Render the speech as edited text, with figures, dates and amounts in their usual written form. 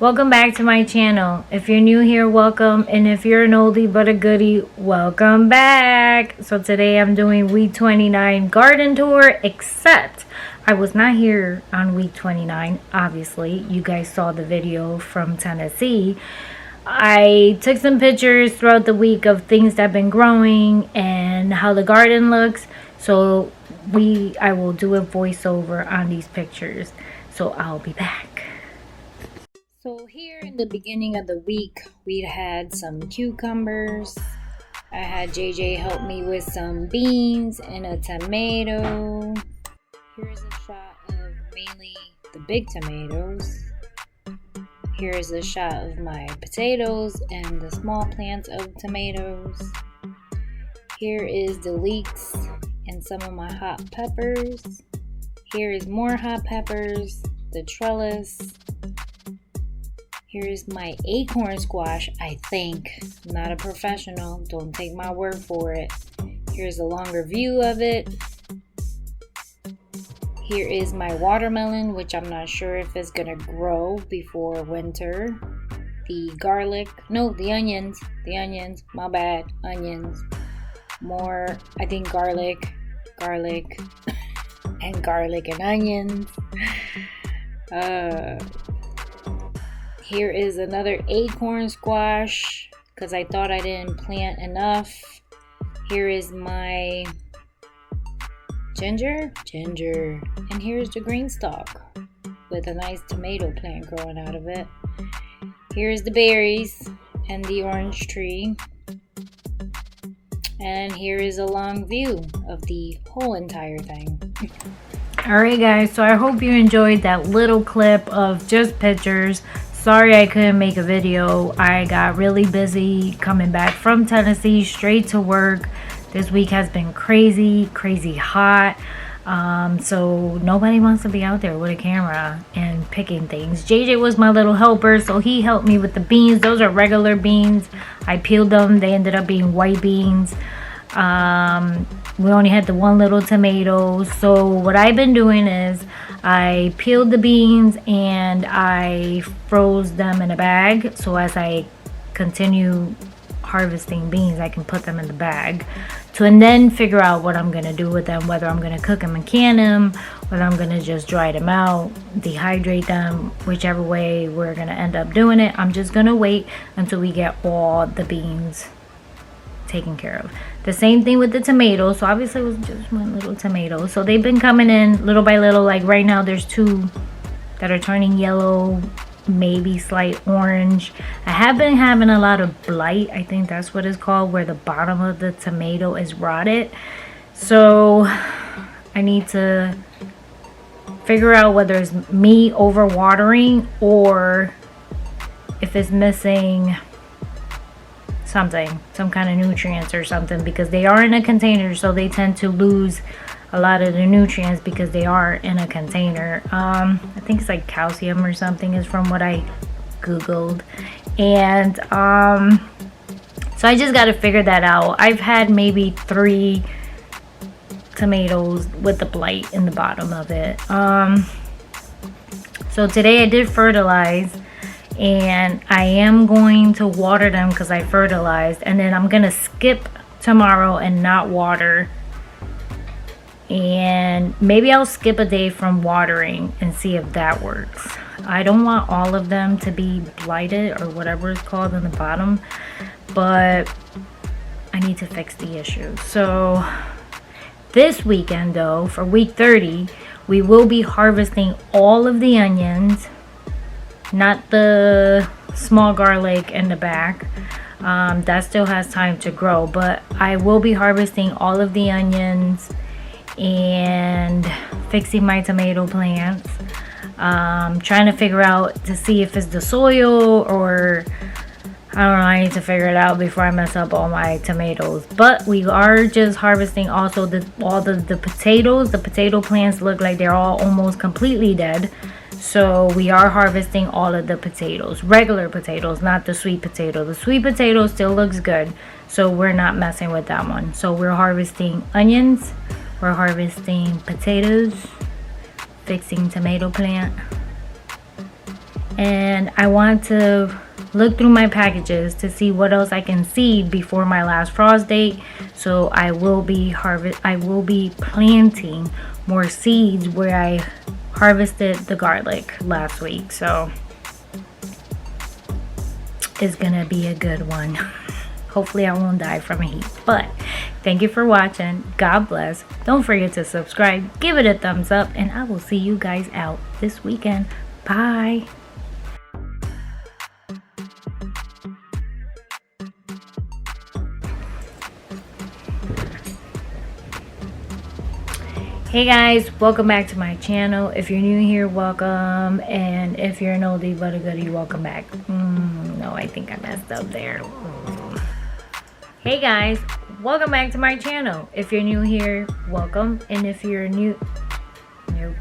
Welcome back to my channel. If you're new here, welcome, and if you're an oldie but a goodie, welcome back. So today I'm doing week 29 garden tour, except I was not here on week 29. Obviously, you guys saw the video from Tennessee. I took some pictures throughout the week of things that have been growing and how the garden looks. So I will do a voiceover on these pictures. So I'll be back. So here in the beginning of the week, we had some cucumbers. I had JJ help me with some beans and a tomato. Here's a shot of mainly the big tomatoes. Here's a shot of my potatoes and the small plants of tomatoes. Here is the leeks and some of my hot peppers. Here is more hot peppers, the trellis. Here's my acorn squash, I think. I'm not a professional, don't take my word for it. Here's a longer view of it. Here is my watermelon, which I'm not sure if it's gonna grow before winter. The garlic, no, the onions, my bad, onions. More, I think garlic, and onions. Here is another acorn squash, because I thought I didn't plant enough. Here is my ginger, and here's the green stalk with a nice tomato plant growing out of it. Here's the berries and the orange tree, and here is a long view of the whole entire thing. Alright guys, so I hope you enjoyed that little clip of just pictures. Sorry I couldn't make a video. I got really busy coming back from Tennessee straight to work. This week has been crazy hot. So nobody wants to be out there with a camera and picking things. JJ was my little helper, so he helped me with the beans. Those are regular beans. I peeled them. They ended up being white beans. We only had the one little tomato. So what I've been doing is I peeled the beans and I froze them in a bag. So as I continue harvesting beans, I can put them in the bag and then figure out what I'm gonna do with them, whether I'm gonna cook them and can them, whether I'm gonna just dry them out, dehydrate them, whichever way we're gonna end up doing it. I'm just gonna wait until we get all the beans taken care of. The same thing with the tomatoes. So obviously it was just one little tomato, so they've been coming in little by little. Like right now there's two that are turning yellow, maybe slight orange. I have been having a lot of blight, I think that's what it's called, where the bottom of the tomato is rotted. So I need to figure out whether it's me over watering or if it's missing something, some kind of nutrients or something, because they are in a container, so they tend to lose a lot of the nutrients because they are in a container. I think it's like calcium or something is from what I googled. And so I just got to figure that out. I've had maybe 3 tomatoes with the blight in the bottom of it. So today I did fertilize, and I am going to water them because I fertilized, and then I'm gonna skip tomorrow and not water, and maybe I'll skip a day from watering and see if that works. I don't want all of them to be blighted or whatever it's called in the bottom, but I need to fix the issue. So this weekend though, for week 30, we will be harvesting all of the onions, not the small garlic in the back. That still has time to grow, but I will be harvesting all of the onions and fixing my tomato plants. Trying to figure out to see if it's the soil or I don't know. I need to figure it out before I mess up all my tomatoes. But we are just harvesting also all the potatoes. The potato plants look like they're all almost completely dead. So we are harvesting all of the potatoes, regular potatoes, not the sweet potato. The sweet potato still looks good, so we're not messing with that one. So we're harvesting onions, we're harvesting potatoes, fixing tomato plant, and I want to look through my packages to see what else I can seed before my last frost date. So I will be planting more seeds where I harvested the garlic last week. So it's gonna be a good one. Hopefully I won't die from heat. But thank you for watching. God bless. Don't forget to subscribe, give it a thumbs up, and I will see you guys out this weekend. Bye. Hey guys, welcome back to my channel. If you're new here, welcome, and if you're an oldie but a goodie, welcome back. No, I think I messed up there. Hey guys, welcome back to my channel. If you're new here, welcome, and if you're new, nope.